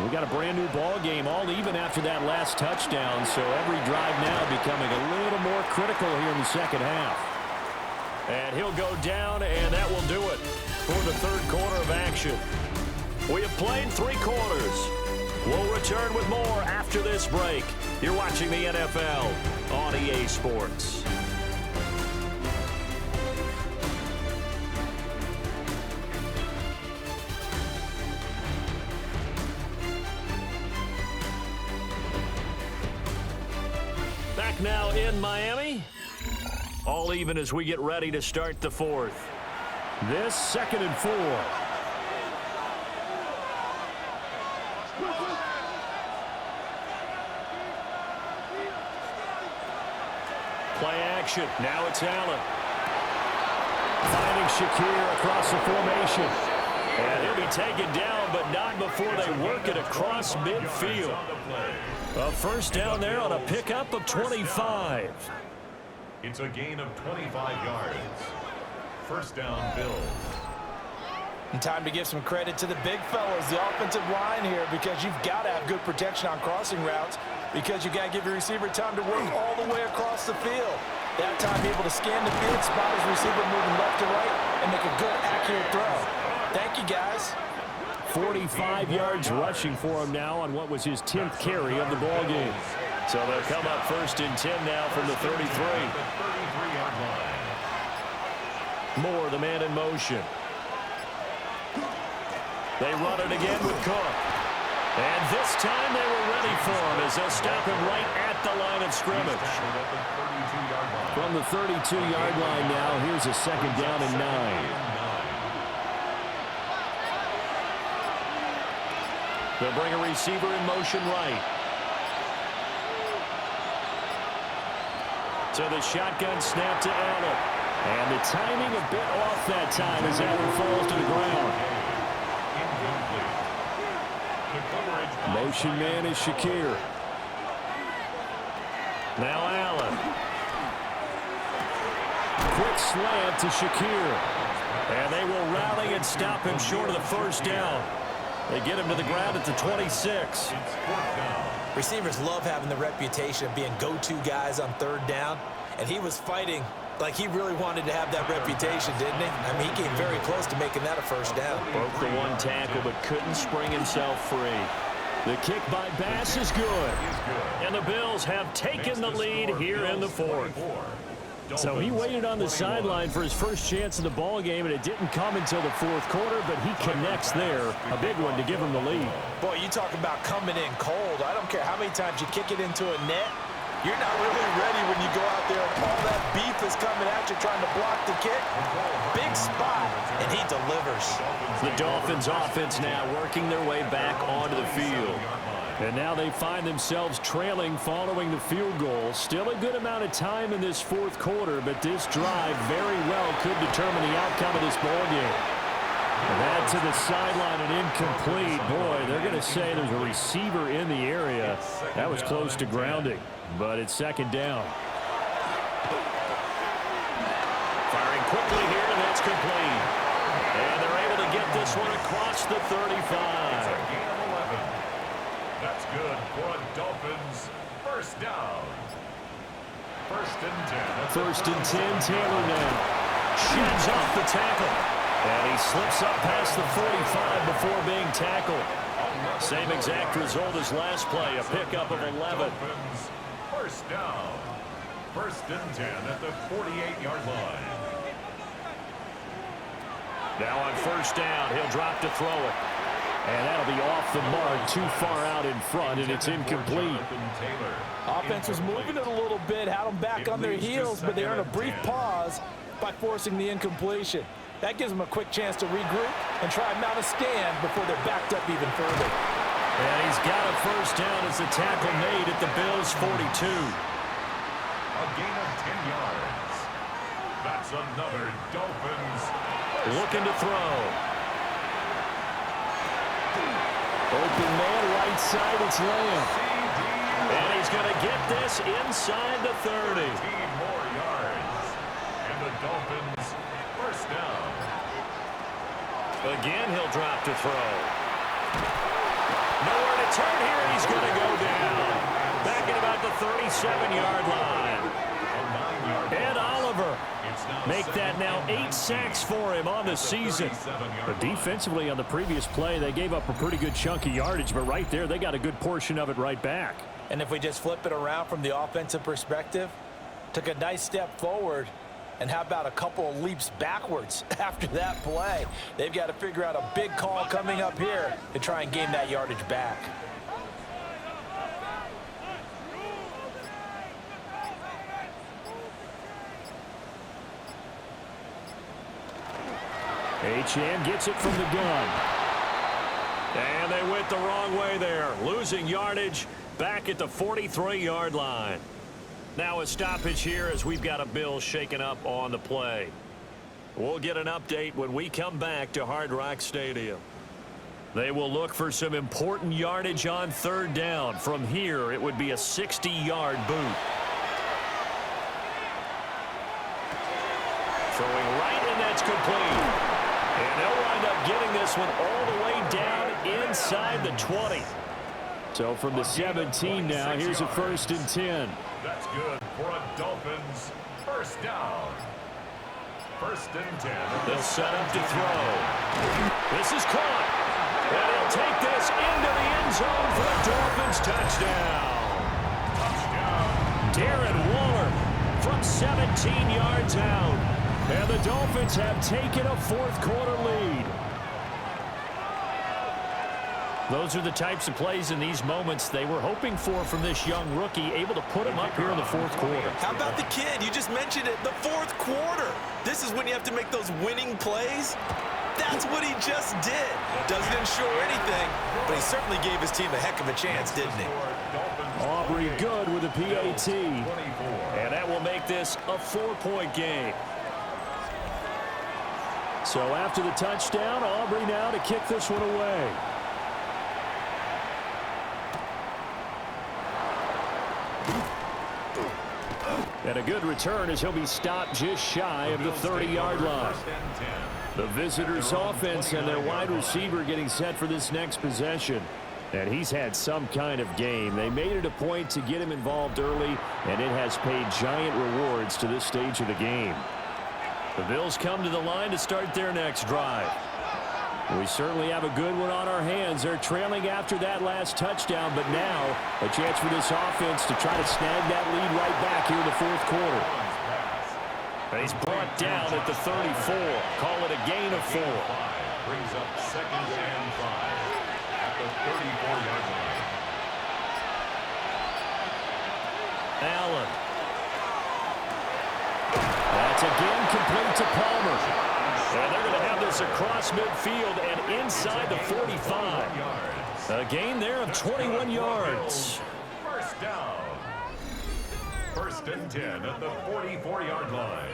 We got a brand new ball game, all even after that last touchdown. So every drive now becoming a little more critical here in the second half. And he'll go down, and that will do it for the 3rd quarter of action. We have played 3 quarters. We'll return with more after this break. You're watching the NFL on EA Sports. Back now in Miami. All even as we get ready to start the 4th. This 2nd and 4. Play action. Now it's Allen. Finding Shakir across the formation. And he'll be taken down, but not before they work it across midfield. A first down there on a pickup of 25. It's a gain of 25 yards. First down, Bills. And time to give some credit to the big fellas, the offensive line here, because you've got to have good protection on crossing routes because you got to give your receiver time to work all the way across the field. That time able to scan the field, spot his receiver moving left to right, and make a good, accurate throw. Thank you, guys. 45 yards rushing for him now on what was his 10th carry of the ball game. So they'll come up 1st and 10 now from the 33. Moore, the man in motion. They run it again with Cook. And this time they were ready for him as they'll stop him right at the line of scrimmage. From the 32-yard line now, here's a 2nd down and 9. They'll bring a receiver in motion right. So the shotgun snap to Allen. And the timing a bit off that time as Allen falls to the ground. Motion man is Shakir. Now Allen. Quick slant to Shakir. And they will rally and stop him short of the 1st down. They get him to the ground at the 26. Receivers love having the reputation of being go-to guys on 3rd down, and he was fighting like he really wanted to have that reputation, didn't he? I mean, he came very close to making that a 1st down. Broke the 1 tackle, but couldn't spring himself free. The kick by Bass is good. And the Bills have taken the lead here in the 4th. So he waited on the sideline for his first chance in the ball game, and it didn't come until the 4th quarter, but he connects there. A big one to give him the lead. Boy, you talk about coming in cold. I don't care how many times you kick it into a net. You're not really ready when you go out there and all that beef is coming at you trying to block the kick. Big spot, and he delivers. The Dolphins offense now working their way back onto the field. And now they find themselves trailing following the field goal. Still a good amount of time in this 4th quarter, but this drive very well could determine the outcome of this ball game. And that to the sideline and incomplete. Boy, they're going to say there's a receiver in the area. That was close to grounding, but it's 2nd down. Firing quickly here, and that's complete. And they're able to get this one across the 35. That's good for a Dolphins 1st down. 1st and 10. 1st and 10, Taylor now. Sheds off the tackle. And he slips up past the 45 before being tackled. Same exact result as last play, a pickup of 11. Dolphins 1st down. 1st and 10 at the 48-yard line. Now on 1st down, he'll drop to throw it. And that'll be off the mark, too far out in front, and it's incomplete. Offense was moving it a little bit, had them back on their heels, but they earned a brief pause by forcing the incompletion. That gives them a quick chance to regroup and try and mount a stand before they're backed up even further. And he's got a 1st down as the tackle made at the Bills' 42. A gain of 10 yards. That's another Dolphins. Looking to throw. Open man, right side, it's Lamb. And he's going to get this inside the 30. 15 more yards. And the Dolphins 1st down. Again, he'll drop to throw. Nowhere to turn here, he's going to go down. Back at about the 37-yard line. And Oliver make that now 8 sacks for him on the season. But defensively on the previous play, they gave up a pretty good chunk of yardage, but right there, they got a good portion of it right back. And if we just flip it around from the offensive perspective, took a nice step forward, and how about a couple of leaps backwards after that play? They've got to figure out a big call coming up here to try and gain that yardage back. Achane gets it from the gun. And they went the wrong way there. Losing yardage back at the 43-yard line. Now a stoppage here as we've got a Bill shaken up on the play. We'll get an update when we come back to Hard Rock Stadium. They will look for some important yardage on 3rd down. From here, it would be a 60-yard boot. Throwing right, and that's complete. And they'll wind up getting this one all the way down inside the 20. So from the 17 now, here's a 1st and 10. That's good for a Dolphins first down. 1st and 10. They'll set up to throw. This is caught. And he'll take this into the end zone for a Dolphins touchdown. Darren Waller from 17 yards out. And the Dolphins have taken a 4th quarter lead. Those are the types of plays in these moments they were hoping for from this young rookie, able to put him up here in the 4th quarter. How about the kid? You just mentioned it, the 4th quarter. This is when you have to make those winning plays. That's what he just did. Doesn't ensure anything, but he certainly gave his team a heck of a chance, didn't he? Aubrey good with a PAT. And that will make this a 4-point game. So after the touchdown, Aubrey now to kick this one away. And a good return as he'll be stopped just shy of the 30-yard line. The visitors' offense and their wide receiver getting set for this next possession. And he's had some kind of game. They made it a point to get him involved early, and it has paid giant rewards to this stage of the game. The Bills come to the line to start their next drive. We certainly have a good one on our hands. They're trailing after that last touchdown, but now a chance for this offense to try to snag that lead right back here in the 4th quarter. And he's brought down at the 34. Call it a gain of 4. Brings up 2nd and 5 at the 34-yard line. Allen. That's again complete to Palmer. And they're going to have this across midfield and inside the 45. A gain there of 21 yards. First down. 1st and 10 at the 44-yard line.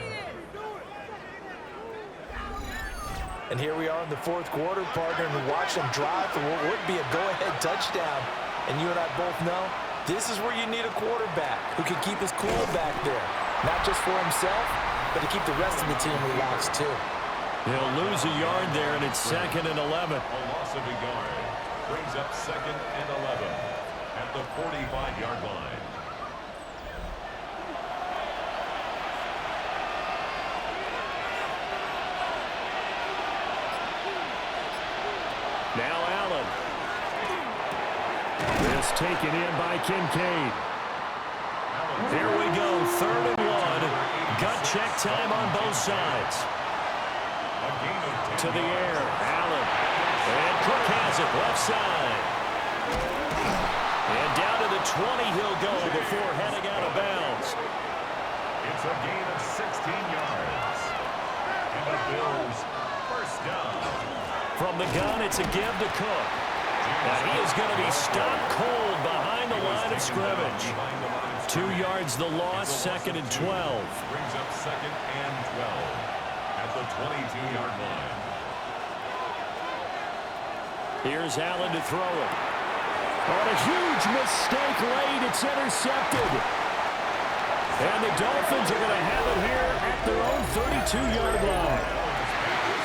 And here we are in the 4th quarter, partner, and watch them drive for what would be a go-ahead touchdown. And you and I both know this is where you need a quarterback who can keep his cool back there. Not just for himself, but to keep the rest of the team relaxed too. He'll lose a yard there, and it's 2nd and 11. A loss of a yard. Brings up 2nd and 11 at the 45-yard line. Now Allen. This taken in by Kincaid. Here we go, 3rd and 1. Gut check time on both sides. To the air, Allen. And Cook has it, left side. And down to the 20 he'll go before heading out of bounds. It's a gain of 16 yards. And the Bills first down. From the gun, it's a give to Cook. Now he is going to be stopped cold behind the line of scrimmage. 2 yards the loss, 2nd and 12. Brings up 2nd and 12 at the 22-yard line. Here's Allen to throw it. On a huge mistake late, it's intercepted. And the Dolphins are going to have it here at their own 32-yard line.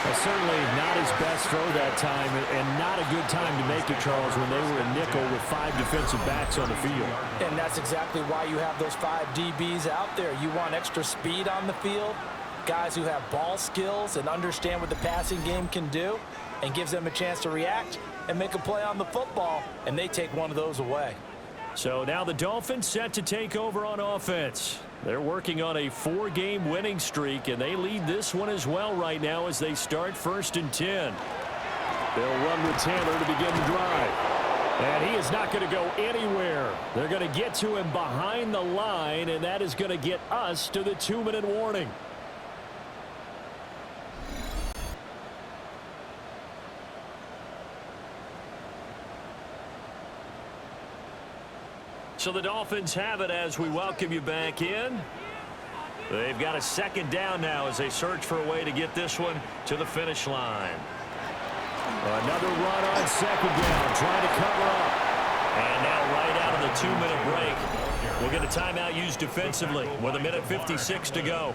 Well, certainly not his best throw that time, and not a good time to make it, Charles, when they were a nickel with 5 defensive backs on the field. And that's exactly why you have those 5 DBs out there. You want extra speed on the field, guys who have ball skills and understand what the passing game can do, and gives them a chance to react and make a play on the football, and they take one of those away. So now the Dolphins set to take over on offense. They're working on a 4-game winning streak, and they lead this one as well right now as they start 1st and 10. They'll run with Taylor to begin the drive. And he is not going to go anywhere. They're going to get to him behind the line, and that is going to get us to the 2-minute warning. So the Dolphins have it as we welcome you back in. They've got a 2nd down now as they search for a way to get this one to the finish line. Another run on 2nd down, trying to cover up. And now right out of the 2-minute break, we'll get a timeout used defensively with 1:56 to go.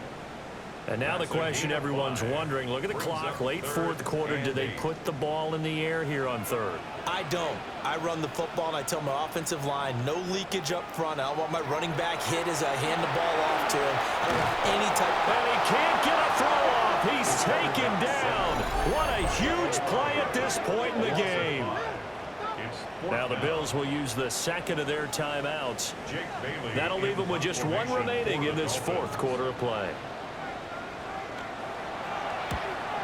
And now the question everyone's wondering, look at the clock, late fourth quarter, do they put the ball in the air here on third? I don't. I run the football, and I tell my offensive line, no leakage up front. I don't want my running back hit as I hand the ball off to him. I don't want any type of... And he can't get a throw off. He's taken down. What a huge play at this point in the game. Now the Bills will use the second of their timeouts. That'll leave them with just one remaining in this fourth quarter of play.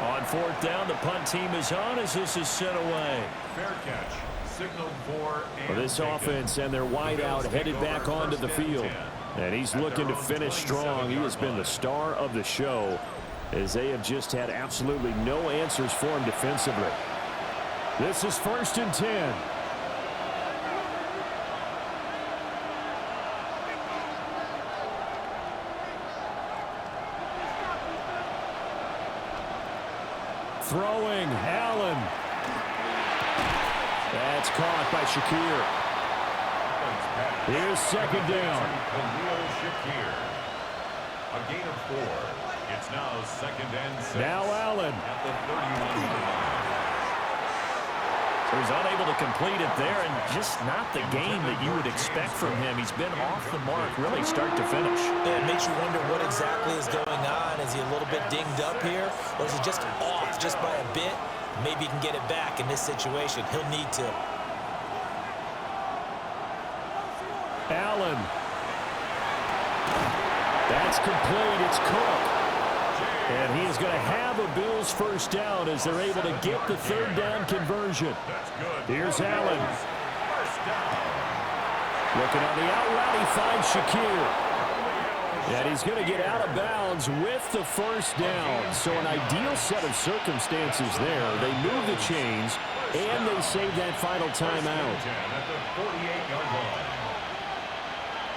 On fourth down, the punt team is on as this is sent away. Fair catch. Signaled for Well, this offense and their wideout headed back onto the field. And he's looking to finish strong. He has been the star of the show as they have just had absolutely no answers for him defensively. This is 1st and 10. Throwing, Allen. That's caught by Shakir. Here's second down. A gain of 4. It's now 2nd and 6. Now Allen. At the 31 line. So he's unable to complete it there, and just not the game that you would expect from him. He's been off the mark really start to finish. It makes you wonder what exactly is going on. Is he a little bit dinged up here, or is he just off just by a bit? Maybe he can get it back in this situation. He'll need to. Allen. That's complete. It's Cook. And he is going to have a Bills first down as they're able to get the third down conversion. Here's Allen. Looking on the out route, he finds Shakir. And he's going to get out of bounds with the first down. So an ideal set of circumstances there. They move the chains, and they save that final timeout.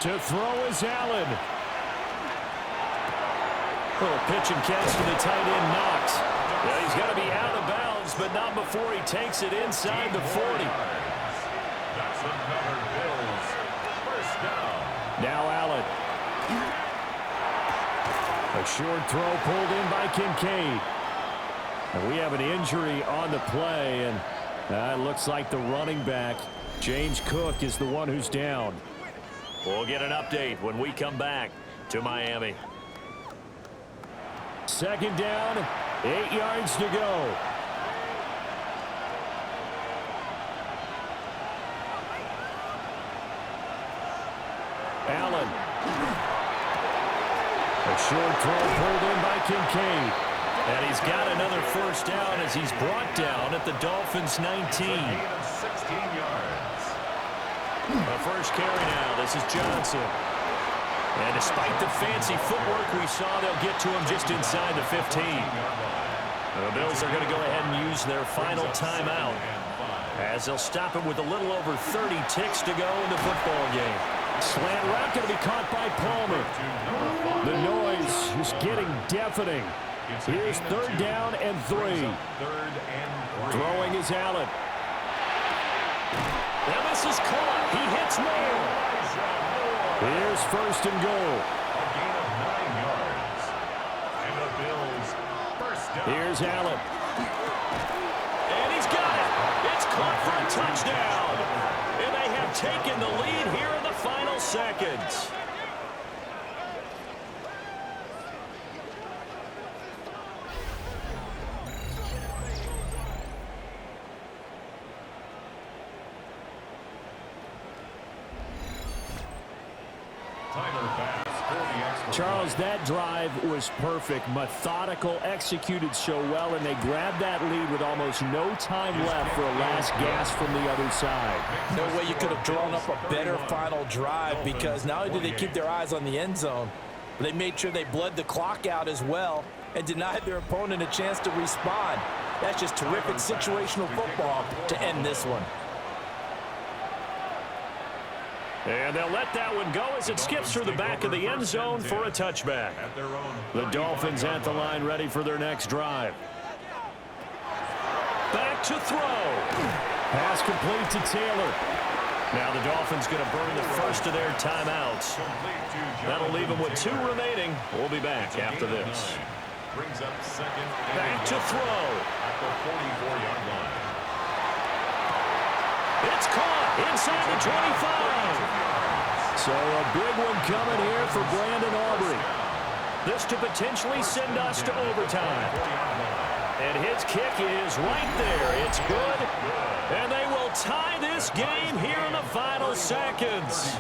To throw is Allen. Little pitch and catch to the tight end, Knox. Yeah, he's got to be out of bounds, but not before he takes it inside the 40. That's another Bills first down. Now Allen. A short throw pulled in by Kincaid. And we have an injury on the play, and it looks like the running back, James Cook, is the one who's down. We'll get an update when we come back to Miami. Second down, 8 yards to go. Allen. A short throw pulled in by Kincaid. And he's got another first down as he's brought down at the Dolphins' 19. 16 yards. The first carry now. This is Johnson. And despite the fancy footwork we saw, they'll get to him just inside the 15. The Bills are going to go ahead and use their final timeout as they'll stop it with a little over 30 ticks to go in the football game. Slant route going to be caught by Palmer. The noise is getting deafening. Here's third down and 3. Throwing is Allen. Now this is caught. He hits Moore. Here's first and goal. A gain of 9 yards. And the Bills first down. Here's Allen. And he's got it. It's caught for a touchdown. And they have taken the lead here in the final seconds. Charles, that drive was perfect, methodical, executed so well, and they grabbed that lead with almost no time left for a last gasp from the other side. No way you could have drawn up a better final drive, because not only did they keep their eyes on the end zone, but they made sure they bled the clock out as well and denied their opponent a chance to respond. That's just terrific situational football to end this one. And they'll let that one go as it skips through the back of the end zone for a touchback. The Dolphins at the line ready for their next drive. Back to throw. Pass complete to Taylor. Now the Dolphins going to burn the first of their timeouts. That'll leave them with 2 remaining. We'll be back after this. Brings up second. Back to throw. At the 44-yard line. It's caught inside the 25. So a big one coming here for Brandon Aubrey. This to potentially send us to overtime. And his kick is right there. It's good. And they will tie this game here in the final seconds.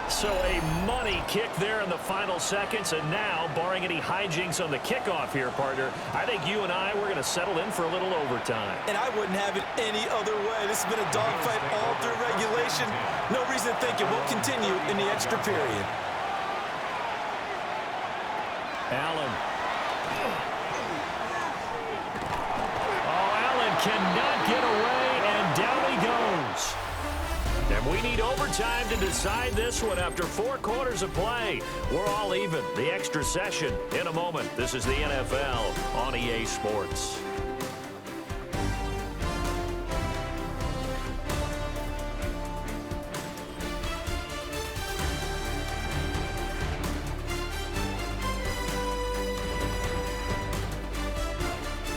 So a money kick there in the final seconds. And now, barring any hijinks on the kickoff here, partner, I think you and I, we're going to settle in for a little overtime. And I wouldn't have it any other way. This has been a dogfight all through regulation. No reason to think it won't continue in the extra period. Allen. Oh, Allen cannot get away, and down he goes. And we need overtime to decide this one after 4 quarters of play. We're all even. The extra session in a moment. This is the NFL on EA Sports.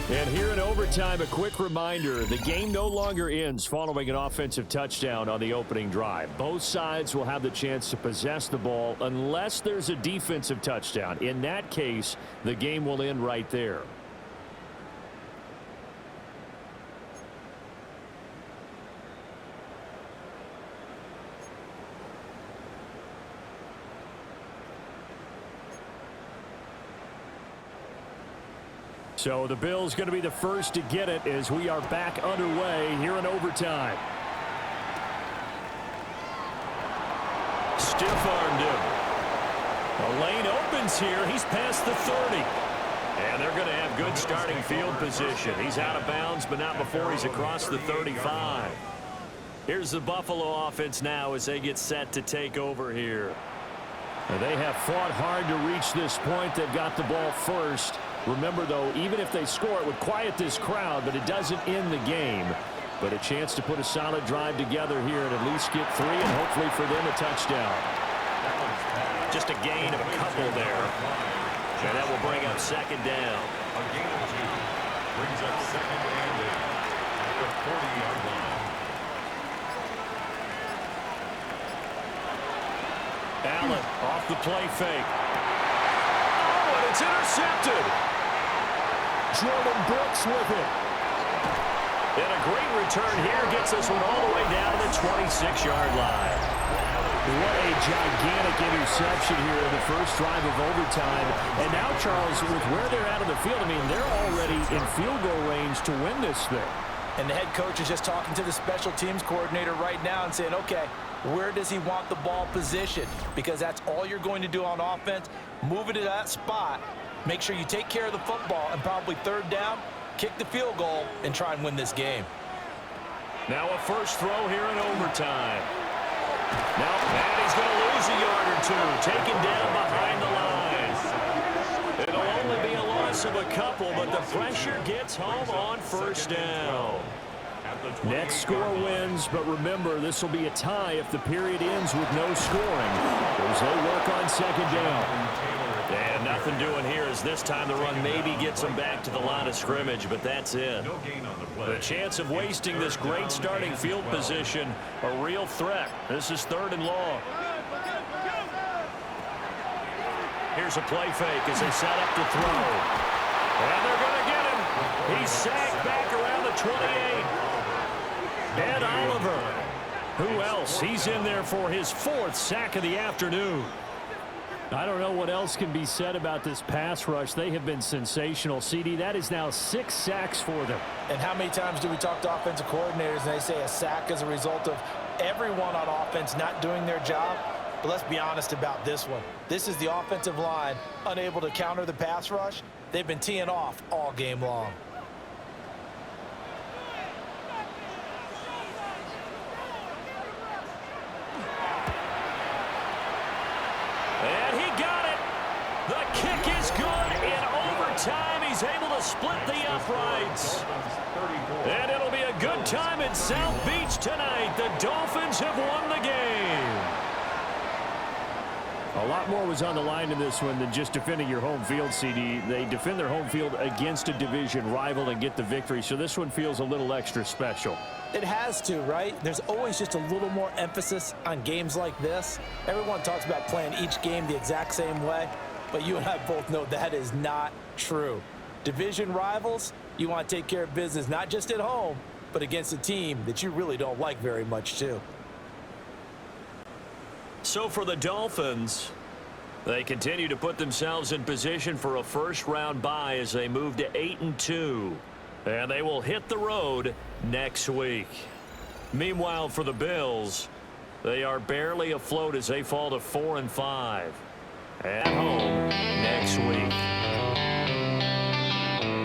And here in overtime, a quick reminder, the game no longer ends following an offensive touchdown on the opening drive. Both sides will have the chance to possess the ball unless there's a defensive touchdown. In that case, the game will end right there. So the Bills going to be the first to get it as we are back underway here in overtime. Stiff-armed him. The lane opens here. He's past the 30. And they're going to have good starting field position. He's out of bounds, but not before he's across the 35. Here's the Buffalo offense now as they get set to take over here. They have fought hard to reach this point. They've got the ball first. Remember, though, even if they score, it would quiet this crowd, but it doesn't end the game. But a chance to put a solid drive together here and at least get 3 and hopefully for them a touchdown. Just a gain of a couple there. And that will bring up second down. A gain of 2. Brings up second and 8 at the 40-yard line. Allen off the play fake. Oh, and it's intercepted. Jordan Brooks with it. And a great return here gets us one all the way down to the 26-yard line. What a gigantic interception here in the first drive of overtime. And now, Charles, with where they're out of the field, I mean, they're already in field goal range to win this thing. And the head coach is just talking to the special teams coordinator right now and saying, okay, where does he want the ball positioned? Because that's all you're going to do on offense. Move it to that spot. Make sure you take care of the football and probably third down, kick the field goal, and try and win this game. Now a first throw here in overtime. Now Patty's going to lose a yard or 2, taken down behind the line. It'll only be a loss of a couple, but the pressure gets home on first down. Next score wins, but remember, this will be a tie if the period ends with no scoring, as they work on second down. And nothing doing here as this time the run maybe gets them back to the line of scrimmage, but that's it. The chance of wasting this great starting field position, a real threat. This is 3rd and long. Here's a play fake as they set up to throw. And they're going to get him. He's sacked back around the 28. Ed Oliver. Who else? He's in there for his 4th sack of the afternoon. I don't know what else can be said about this pass rush. They have been sensational. CD, that is now 6 sacks for them. And how many times do we talk to offensive coordinators and they say a sack is a result of everyone on offense not doing their job? But let's be honest about this one. This is the offensive line unable to counter the pass rush. They've been teeing off all game long. And he got it. The kick is good in overtime. He's he's able to split the uprights. And it'll be a good time at South Beach tonight. The Dolphins have won the game. A lot more was on the line in this one than just defending your home field, CD. They defend their home field against a division rival and get the victory, so this one feels a little extra special. It has to, right? There's always just a little more emphasis on games like this. Everyone talks about playing each game the exact same way, but you and I both know that is not true. Division rivals, you want to take care of business not just at home, but against a team that you really don't like very much too. So for the Dolphins, they continue to put themselves in position for a first-round bye as they move to 8-2. And they will hit the road next week. Meanwhile, for the Bills, they are barely afloat as they fall to 4-5. At home next week.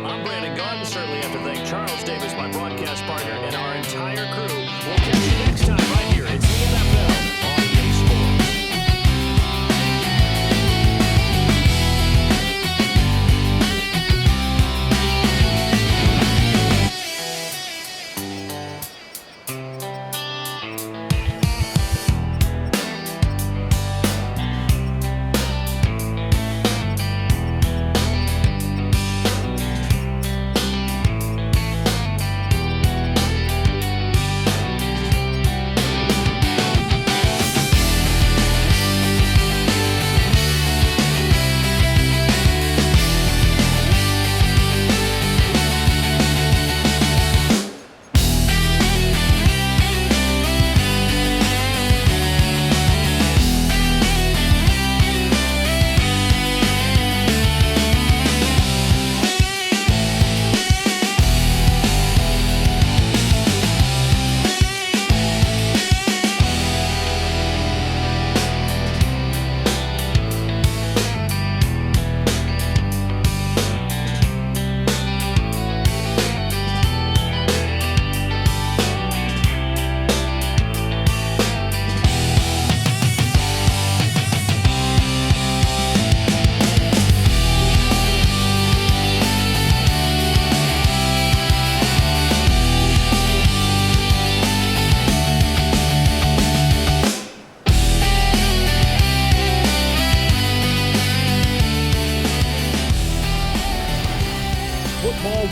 I'm Brandon Garden. Certainly have to thank Charles Davis, my broadcast partner, and our entire crew. We'll catch you next time right here. It's the NFL on EA Sports.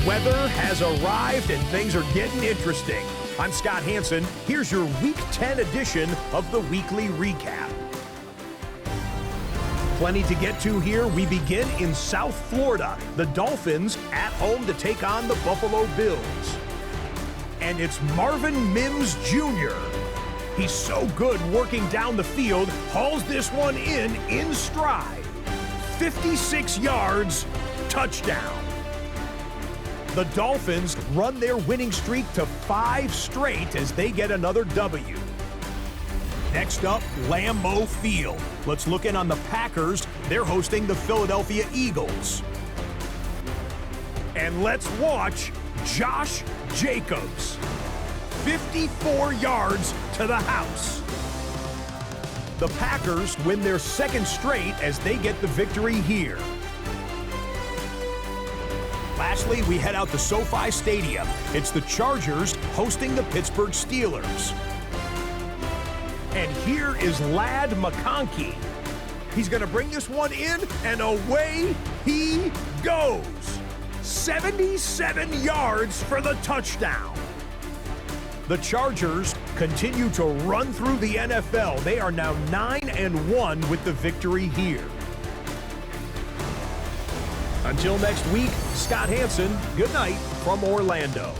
Weather has arrived and things are getting interesting. I'm Scott Hanson. Here's your Week 10 edition of the Weekly Recap. Plenty to get to here. We begin in South Florida. The Dolphins at home to take on the Buffalo Bills. And it's Marvin Mims Jr. He's so good working down the field, hauls this one in stride. 56 yards, touchdown. The Dolphins run their winning streak to 5 straight as they get another W. Next up, Lambeau Field. Let's look in on the Packers. They're hosting the Philadelphia Eagles. And let's watch Josh Jacobs. 54 yards to the house. The Packers win their second straight as they get the victory here. Lastly, we head out to SoFi Stadium. It's the Chargers hosting the Pittsburgh Steelers. And here is Ladd McConkey. He's going to bring this one in, and away he goes. 77 yards for the touchdown. The Chargers continue to run through the NFL. They are now 9-1 with the victory here. Until next week, Scott Hanson, good night from Orlando.